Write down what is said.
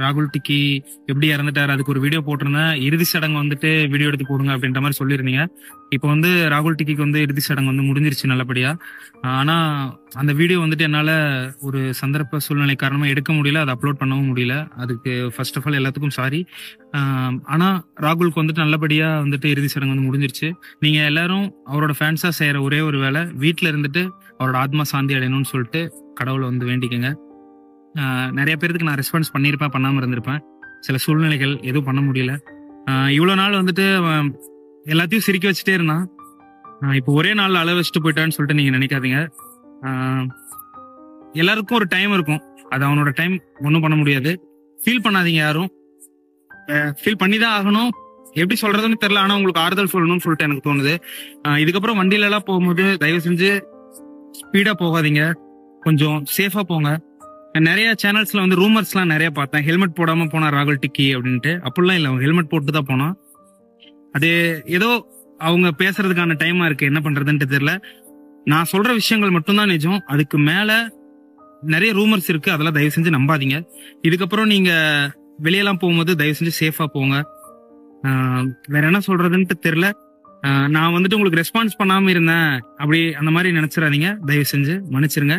ராகுல் டிக்கி எப்படி இறந்துட்டாரு அதுக்கு ஒரு வீடியோ போட்டிருந்தேன். இறுதி சடங்கு வந்துட்டு வீடியோ எடுத்து போடுங்க அப்படின்ற மாதிரி சொல்லியிருந்தீங்க. இப்போ வந்து ராகுல் டிக்கிக்கு வந்து இறுதி சடங்கு வந்து முடிஞ்சிருச்சு நல்லபடியா. ஆனா அந்த வீடியோ வந்துட்டு என்னால ஒரு சந்தர்ப்ப சூழ்நிலை காரணமா எடுக்க முடியல, அதை அப்லோட் பண்ணவும் முடியல. அதுக்கு ஃபர்ஸ்ட் ஆஃப் ஆல் எல்லாத்துக்கும் சாரி. ஆனா ராகுலுக்கு வந்துட்டு நல்லபடியா வந்துட்டு இறுதி சடங்கு வந்து முடிஞ்சிருச்சு. நீங்க எல்லாரும் அவரோட ஃபேன்ஸா செய்யற ஒரே ஒரு வேலை, வீட்டுல இருந்துட்டு அவரோட ஆத்மா சாந்தி அடையணும்னு சொல்லிட்டு கடவுளை வந்து வேண்டிக்கங்க. நிறைய பேருக்கு நான் ரெஸ்பான்ஸ் பண்ணியிருப்பேன், பண்ணாம இருந்திருப்பேன். சில சூழ்நிலைகள் எதுவும் பண்ண முடியல. இவ்வளவு நாள் வந்துட்டு எல்லாத்தையும் சிரிக்க வச்சுட்டே இருந்தான். இப்போ ஒரே நாள் அளவு வச்சுட்டு போயிட்டான்னு சொல்லிட்டு நீங்க நினைக்காதீங்க. எல்லாருக்கும் ஒரு டைம் இருக்கும், அது அவனோட டைம், ஒன்றும் பண்ண முடியாது. ஃபீல் பண்ணாதீங்க யாரும். ஃபீல் பண்ணி தான் ஆகணும். எப்படி சொல்றதுன்னு தெரியல, ஆனா உங்களுக்கு ஆறுதல் சொல்லணும்னு சொல்லிட்டு எனக்கு தோணுது. இதுக்கப்புறம் வண்டியில எல்லாம் போகும்போது தயவு செஞ்சு ஸ்பீடா போகாதீங்க, கொஞ்சம் சேஃபா போங்க. நிறைய சேனல்ஸ்ல வந்து ரூமர்ஸ்லாம் நிறைய பார்த்தேன், ஹெல்மெட் போடாம போனா ராகுல் டிக்கி அப்படின்ட்டு. அப்படிலாம் இல்லை, அவங்க ஹெல்மெட் போட்டு தான் போனான். அது ஏதோ அவங்க பேசுறதுக்கான டைமா இருக்கு, என்ன பண்றதுன்ட்டு தெரியல. நான் சொல்ற விஷயங்கள் மட்டும்தான் நிஜம், அதுக்கு மேல நிறைய ரூமர்ஸ் இருக்கு, அதெல்லாம் தயவு செஞ்சு நம்பாதீங்க. இதுக்கப்புறம் நீங்க வெளியெல்லாம் போகும்போது தயவு செஞ்சு சேஃபா போங்க. வேற என்ன சொல்றதுன்ட்டு தெரியல. நான் வந்துட்டு உங்களுக்கு ரெஸ்பான்ஸ் பண்ணாம இருந்தேன் அப்படி அந்த மாதிரி நினைச்சிடாதீங்க, தயவு செஞ்சு மன்னிச்சிருங்க.